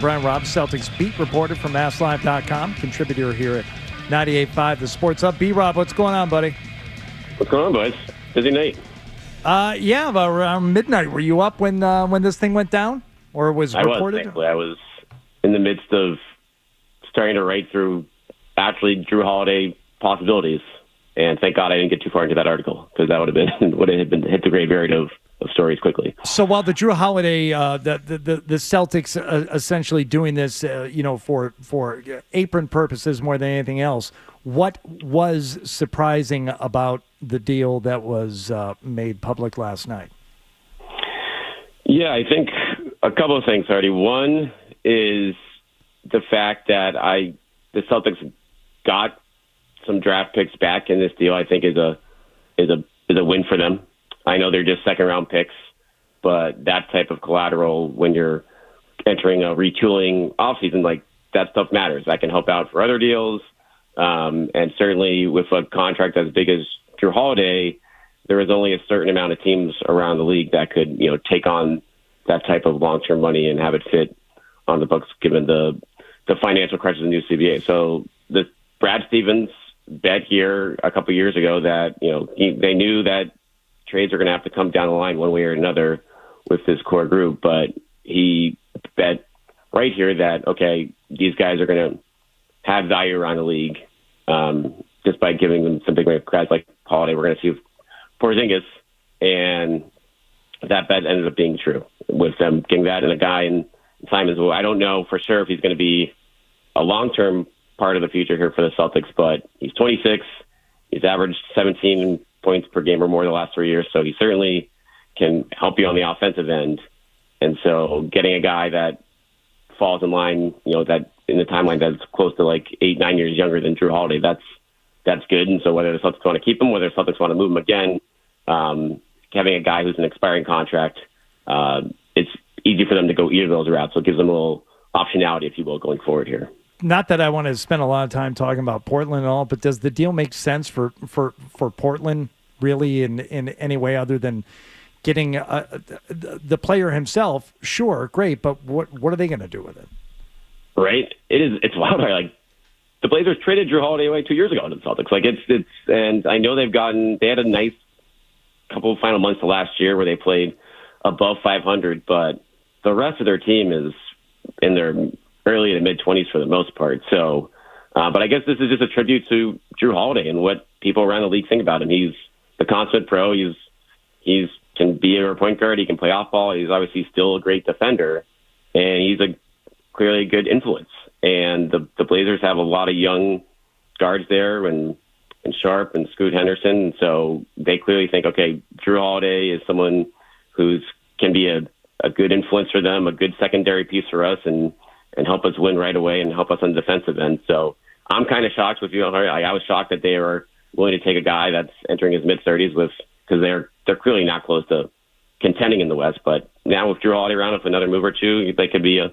Brian Robb, Celtics beat reporter from MassLive.com, contributor here at 98.5 The Sports Up. B-Rob, what's going on, buddy? What's going on, boys? Busy night. Yeah, about around midnight. Were you up when this thing went down, or was reported? I was in the midst of starting to write through actually Drew Holiday possibilities, and thank God I didn't get too far into that article because that would have been hit the graveyard of stories quickly. So while the Drew Holiday, the Celtics essentially doing this, for apron purposes more than anything else, what was surprising about the deal that was made public last night? Yeah, I think a couple of things, Artie. One is the fact that the Celtics got some draft picks back in this deal. I think is a win for them. I know they're just second-round picks, but that type of collateral when you're entering a retooling offseason, like that stuff matters. That can help out for other deals. And certainly with a contract as big as Drew Holiday, there is only a certain amount of teams around the league that could, take on that type of long-term money and have it fit on the books given the financial crunches of the new CBA. So the Brad Stevens bet here a couple years ago that, they knew that trades are going to have to come down the line one way or another with this core group, but he bet right here that, okay, these guys are going to have value around the league just by giving them some big guys like Holiday. We're going to see Porzingis, and that bet ended up being true with them getting that and a guy in Simons. Well, I don't know for sure if he's going to be a long-term part of the future here for the Celtics, but he's 26. He's averaged 17 points per game or more the last 3 years, so he certainly can help you on the offensive end. And so getting a guy that falls in line, that in the timeline that's close to like 8-9 years younger than Drew Holiday, that's good. And so whether the Celtics want to keep him, whether the Celtics want to move him again, having a guy who's an expiring contract, it's easy for them to go either of those routes. So it gives them a little optionality, if you will, going forward here. Not that I want to spend a lot of time talking about Portland and all, but does the deal make sense for Portland really in any way other than getting the player himself? Sure, great, but what are they going to do with it? Right, it's wild. Like the Blazers traded Drew Holiday away 2 years ago to the Celtics. Like it's and I know they had a nice couple of final months of last year where they played above 500, but the rest of their team is in their early to mid-20s for the most part. So, but I guess this is just a tribute to Drew Holiday and what people around the league think about him. He's the consummate pro. He's can be a point guard. He can play off ball. He's obviously still a great defender, and he's clearly a good influence. And the Blazers have a lot of young guards there, and Sharp and Scoot Henderson. And so they clearly think, okay, Drew Holiday is someone who's can be a good influence for them, a good secondary piece for us, and help us win right away and help us on the defensive end. So I'm kind of shocked with you. I was shocked that they were willing to take a guy that's entering his mid-30s because they're clearly not close to contending in the West. But now with Drew Holiday around, with another move or two, they could be a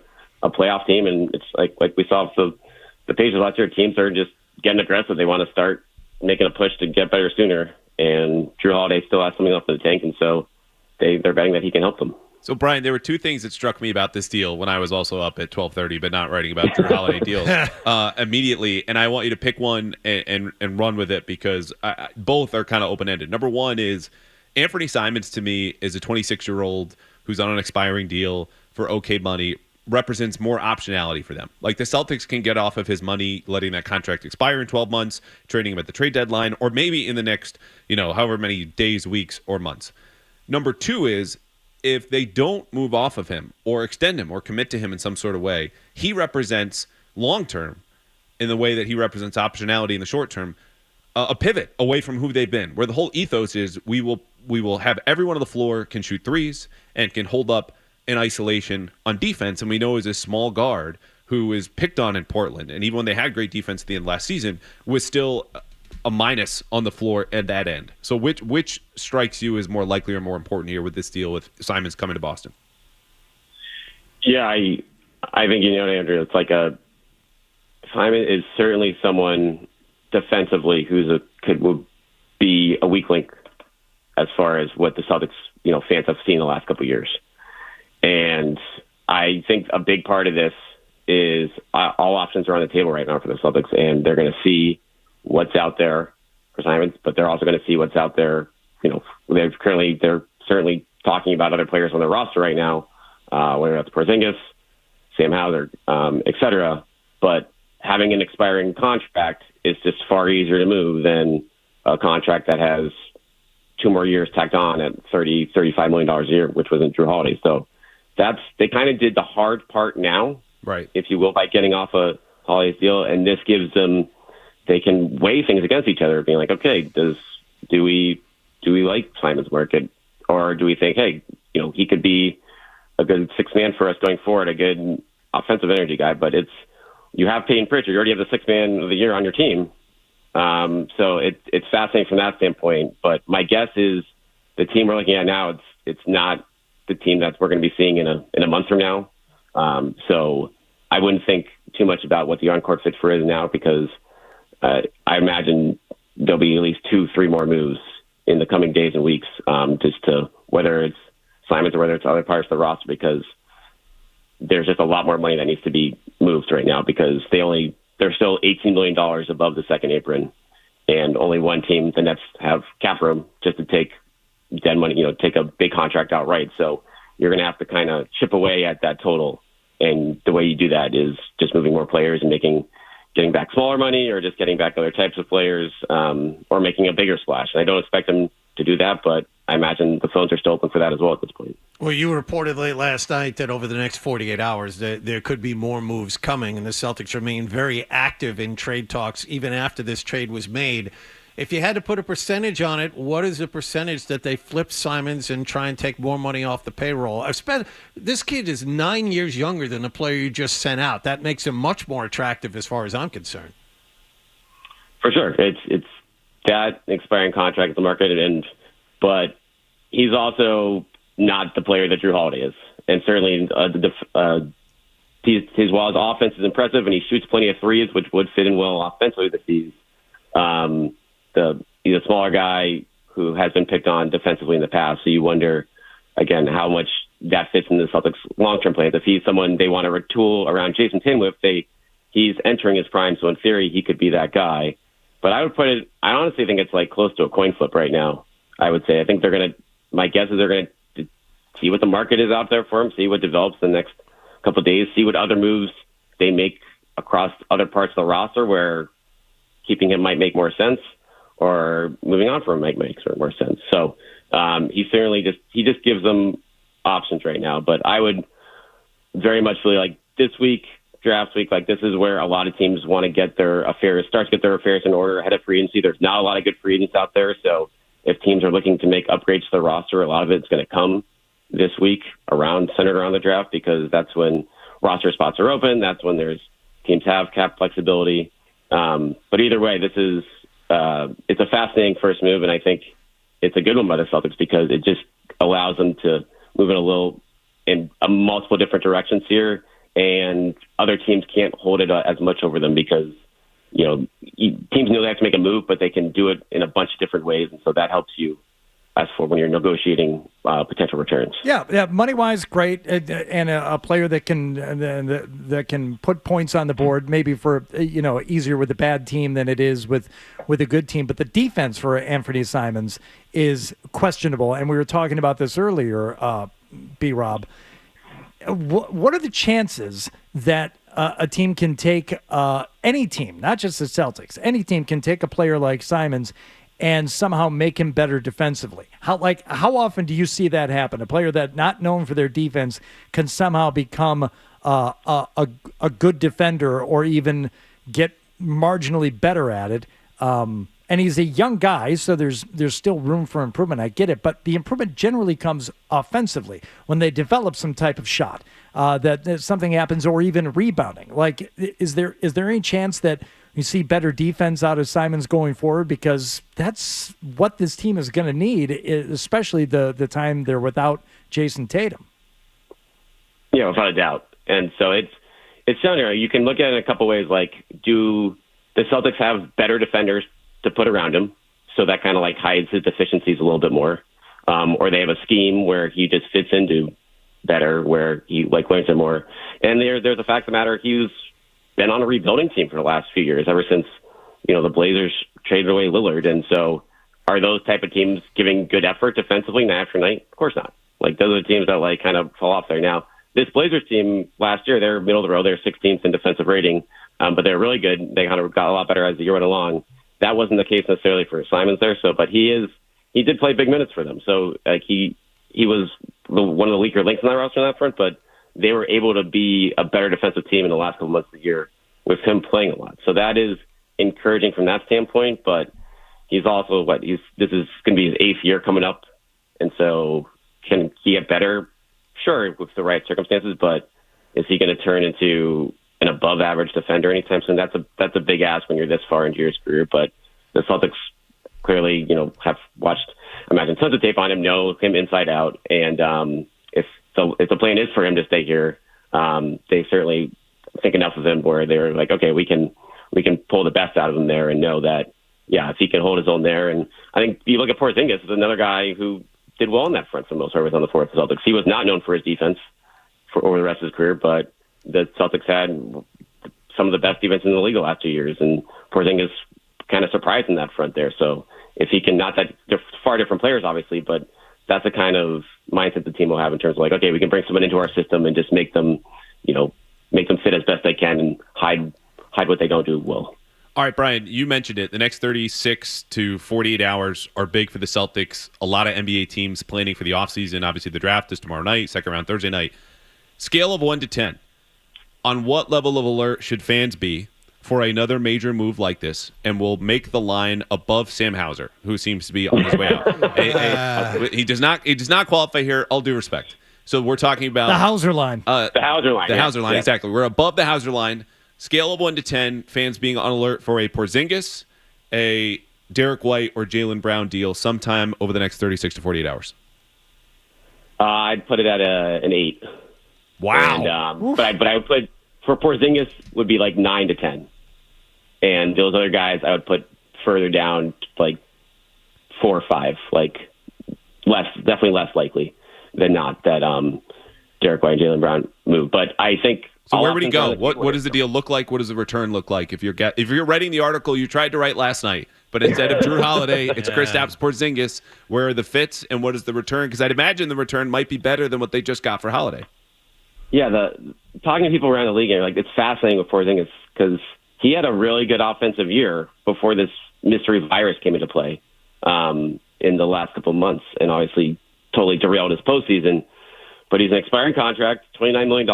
playoff team. And it's like we saw the Pacers last year, teams are just getting aggressive. They want to start making a push to get better sooner. And Drew Holiday still has something left in the tank, and so they're betting that he can help them. So, Brian, there were two things that struck me about this deal when I was also up at 12:30, but not writing about Drew Holiday deals immediately. And I want you to pick one and run with it because both are kind of open-ended. Number one is Anthony Simons, to me, is a 26-year-old who's on an expiring deal for okay money, represents more optionality for them. Like the Celtics can get off of his money, letting that contract expire in 12 months, trading him at the trade deadline, or maybe in the next, however many days, weeks, or months. Number two is, if they don't move off of him or extend him or commit to him in some sort of way, he represents long-term in the way that he represents optionality in the short term, a pivot away from who they've been, where the whole ethos is we will have everyone on the floor can shoot threes and can hold up in isolation on defense. And we know as a small guard who is picked on in Portland, and even when they had great defense at the end of last season, was still a minus on the floor at that end. So which strikes you as more likely or more important here with this deal with Simons coming to Boston? Yeah, I think Andrew. It's like Simon is certainly someone defensively who's would be a weak link as far as what the Celtics fans have seen the last couple of years. And I think a big part of this is all options are on the table right now for the Celtics, and they're going to see what's out there for Simons, but they're also going to see what's out there. They're certainly talking about other players on their roster right now, whether that's Porzingis, Sam Hauser, et cetera. But having an expiring contract is just far easier to move than a contract that has 2 more years tacked on at $35 million a year, which wasn't Drew Holiday. So they kind of did the hard part now, right, if you will, by getting off a Holiday's deal, and this gives them, they can weigh things against each other, being like, okay, do we like Simon's market, or do we think, hey, he could be a good sixth man for us going forward, a good offensive energy guy, but you have Peyton Pritchard, you already have the sixth man of the year on your team. So it's fascinating from that standpoint, but my guess is the team we're looking at now, it's not the team that we're going to be seeing in a month from now. So I wouldn't think too much about what the on-court fit for is now, because I imagine there'll be at least 2-3 more moves in the coming days and weeks, just to whether it's Simons or whether it's other parts of the roster, because there's just a lot more money that needs to be moved right now, because they're still $18 million above the second apron, and only one team, the Nets, have cap room just to take dead money, take a big contract outright. So you're going to have to kind of chip away at that total. And the way you do that is just moving more players and getting back smaller money, or just getting back other types of players, or making a bigger splash. And I don't expect them to do that, but I imagine the phones are still open for that as well at this point. Well, you reported late last night that over the next 48 hours there could be more moves coming, and the Celtics remain very active in trade talks even after this trade was made. If you had to put a percentage on it, what is the percentage that they flip Simons and try and take more money off the payroll? This kid is 9 years younger than the player you just sent out. That makes him much more attractive as far as I'm concerned. For sure. It's that expiring contract at the market, but he's also not the player that Drew Holiday is. And certainly while his offense is impressive and he shoots plenty of threes, which would fit in well offensively, that he's a smaller guy who has been picked on defensively in the past. So you wonder, again, how much that fits in the Celtics' long-term plans. If he's someone they want to retool around Jason Tatum with, he's entering his prime, so in theory he could be that guy. But I honestly think it's like close to a coin flip right now, I would say. I think my guess is they're going to see what the market is out there for him, see what develops in the next couple of days, see what other moves they make across other parts of the roster where keeping him might make more sense, or moving on from him might make more sense. So he just gives them options right now. But I would very much feel like this week, draft week, like this is where a lot of teams want to get their affairs in order ahead of free agency. There's not a lot of good free agents out there. So if teams are looking to make upgrades to the roster, a lot of it's going to come this week centered around the draft, because that's when roster spots are open. That's when teams have cap flexibility. But either way, this is it's a fascinating first move, and I think it's a good one by the Celtics, because it just allows them to move in multiple different directions here, and other teams can't hold it as much over them, because teams know they have to make a move, but they can do it in a bunch of different ways, and so that helps you as for when you're negotiating potential returns. Yeah, money-wise, great, and a player that can put points on the board, maybe for easier with a bad team than it is with a good team. But the defense for Anthony Simons is questionable, and we were talking about this earlier, Robb. What are the chances that a team can take any team, not just the Celtics, any team can take a player like Simons and somehow make him better defensively? How often do you see that happen? A player that not known for their defense can somehow become a good defender, or even get marginally better at it. And he's a young guy, so there's still room for improvement. I get it, but the improvement generally comes offensively when they develop some type of shot, that something happens, or even rebounding. Like, is there any chance that you see better defense out of Simons going forward? Because that's what this team is going to need, especially the time they're without Jason Tatum. Yeah, without a doubt. And so it's down here. You can look at it in a couple ways. Like, do the Celtics have better defenders to put around him, so that kind of like hides his deficiencies a little bit more, or they have a scheme where he just fits into better, where he learns it more. And there's the fact of the matter, he's been on a rebuilding team for the last few years, ever since the Blazers traded away Lillard. And so, are those type of teams giving good effort defensively night after night? Of course not. Those are the teams that kind of fall off there. Now, this Blazers team last year, they're middle of the road. They're 16th in defensive rating, but they're really good. They kind of got a lot better as the year went along. That wasn't the case necessarily for Simons there. So, but he did play big minutes for them. So he was one of the weaker links in that roster on that front, but they were able to be a better defensive team in the last couple months of the year with him playing a lot. So that is encouraging from that standpoint. But he's also this is going to be his 8th year coming up, and so can he get better? Sure, with the right circumstances, but is he going to turn into an above-average defender anytime soon? That's a big ask when you're this far into your career. But the Celtics clearly, have watched, imagine, tons of tape on him, know him inside out, and if the plan is for him to stay here, they certainly think enough of him where they're like, okay, we can pull the best out of him there, and know that, yeah, if he can hold his own there. And I think you look at Porzingis, is another guy who did well on that front for the most part on the floor of the Celtics. He was not known for his defense over the rest of his career, but the Celtics had some of the best defense in the league the last 2 years, and Porzingis kind of surprised in that front there. So if he can, not that they're far different players, obviously, but that's the kind of mindset the team will have in terms of okay, we can bring someone into our system and just make them fit as best they can and hide what they don't do well. All right, Brian, you mentioned it. The next 36 to 48 hours are big for the Celtics. A lot of NBA teams planning for the offseason. Obviously, the draft is tomorrow night, second round Thursday night. Scale of 1 to 10. On what level of alert should fans be for another major move like this, and will make the line above Sam Hauser, who seems to be on his way out? He does not qualify here, all due respect. So we're talking about the Hauser line. The Hauser line. The Hauser line, yeah. exactly. We're above the Hauser line. Scale of 1 to 10, fans being on alert for a Porzingis, a Derek White, or Jaylen Brown deal sometime over the next 36 to 48 hours. I'd put it at an 8. Wow. And, but I would put, for Porzingis, would be 9 to 10. And those other guys I would put further down, 4 or 5, definitely less likely than not that Derek White and Jaylen Brown move. But I think. So where would he go? What does the deal look like? What does the return look like? If you're writing the article you tried to write last night, but instead of Drew Holiday, it's Kristaps Porzingis, where are the fits and what is the return? Because I'd imagine the return might be better than what they just got for Holiday. Yeah, talking to people around the league, it's fascinating with Porzingis because he had a really good offensive year before this mystery virus came into play in the last couple of months, and obviously totally derailed his postseason. But he's an expiring contract, $29 million.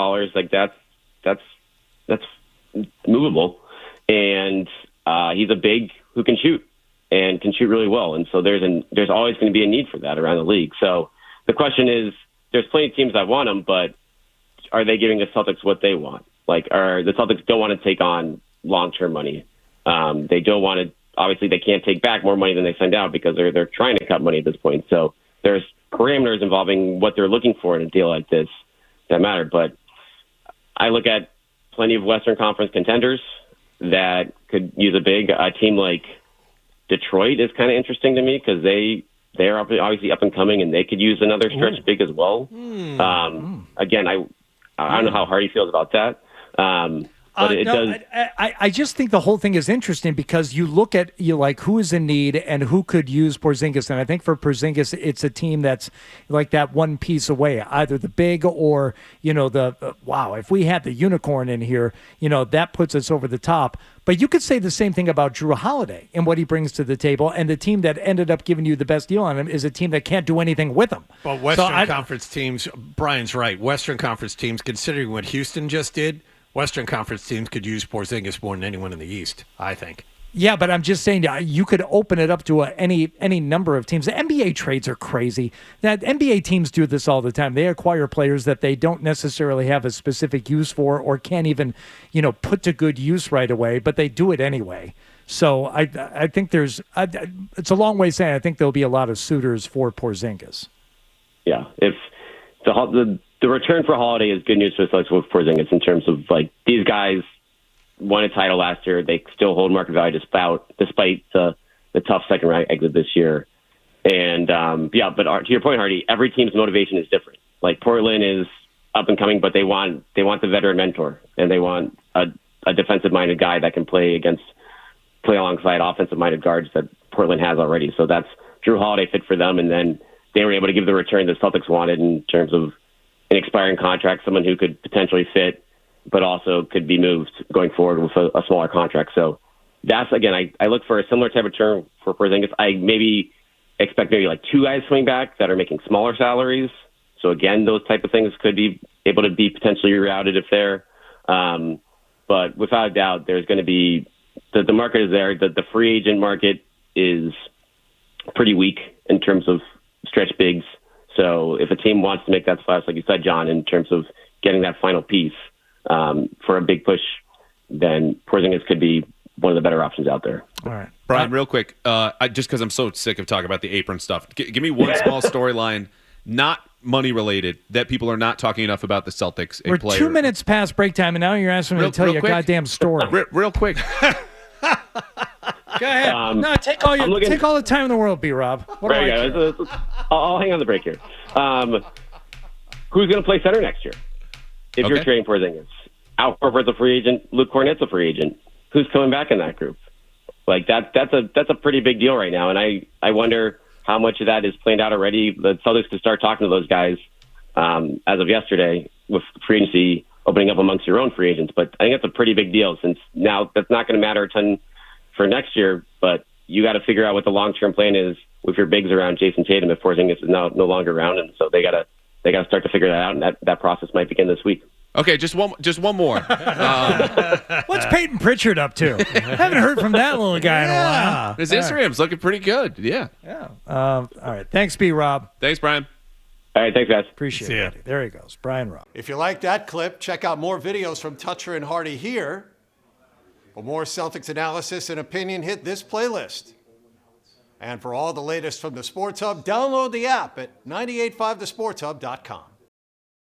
That's movable, and he's a big who can shoot and can shoot really well. And so there's always going to be a need for that around the league. So the question is, there's plenty of teams that want him, but are they giving the Celtics what they want? The Celtics don't want to take on long-term money. They don't want to. Obviously, they can't take back more money than they send out because they're trying to cut money at this point. So there's parameters involving what they're looking for in a deal like this that matter. But I look at plenty of Western Conference contenders that could use a team like Detroit is kind of interesting to me because they are obviously up and coming and they could use another stretch big as well. Again, I don't know how Hardy feels about that. But it does. I just think the whole thing is interesting because you look at who is in need and who could use Porzingis, and I think for Porzingis, it's a team that's that one piece away, either the big or wow. If we had the unicorn in here, that puts us over the top. But you could say the same thing about Drew Holiday and what he brings to the table, and the team that ended up giving you the best deal on him is a team that can't do anything with him. But Western Conference teams, Brian's right. Western Conference teams, considering what Houston just did. Western Conference teams could use Porzingis more than anyone in the East, I think. Yeah, but I'm just saying you could open it up to any number of teams. The NBA trades are crazy. That NBA teams do this all the time. They acquire players that they don't necessarily have a specific use for or can't even, put to good use right away, but they do it anyway. So I think it's a long way saying I think there'll be a lot of suitors for Porzingis. Yeah, if the return for Holiday is good news for the Celtics with Porzingis in terms of these guys won a title last year. They still hold market value despite the tough second round exit this year. And but to your point, Hardy, every team's motivation is different. Like Portland is up and coming, but they want the veteran mentor, and they want a defensive-minded guy that can play alongside offensive-minded guards that Portland has already. So that's Drew Holiday fit for them, and then they were able to give the return the Celtics wanted in terms of an expiring contract, someone who could potentially fit, but also could be moved going forward with a smaller contract. So that's, again, I look for a similar type of term for Porzingis. I maybe expect maybe like 2 guys coming back that are making smaller salaries. So again, those type of things could be able to be potentially rerouted if they're, but without a doubt, there's going to be, the market is there. The free agent market is pretty weak in terms of stretch bigs. So if a team wants to make that splash, like you said, John, in terms of getting that final piece for a big push, then Porzingis could be one of the better options out there. All right. Brian, real quick, just because I'm so sick of talking about the apron stuff, give me one small storyline, not money related, that people are not talking enough about the Celtics. We're 2 minutes past break time, and now you're asking me to tell you a goddamn story. Real quick. Go ahead. No, take all the time in the world, B-Rob. I'll hang on the break here. Who's going to play center next year? If you're trading Porzingis, Al Horford's a free agent. Luke Kornet's a free agent. Who's coming back in that group? Like that's a pretty big deal right now, and I wonder how much of that is planned out already. The Celtics could start talking to those guys as of yesterday with free agency opening up amongst your own free agents. But I think that's a pretty big deal, since now that's not going to matter a ton for next year, but you got to figure out what the long-term plan is with your bigs around Jason Tatum if Porzingis is no longer around, and so they got to start to figure that out, and that process might begin this week. Okay, just one more. What's Peyton Pritchard up to? Haven't heard from that little guy in a while. His Instagram's looking pretty good. Yeah. All right. Thanks, B-Rob. Thanks, Brian. All right, thanks, guys. Appreciate it, buddy. There he goes. Brian Robb. If you like that clip, check out more videos from Toucher and Hardy here. For more Celtics analysis and opinion, hit this playlist. And for all the latest from the Sports Hub, download the app at 985thesportshub.com.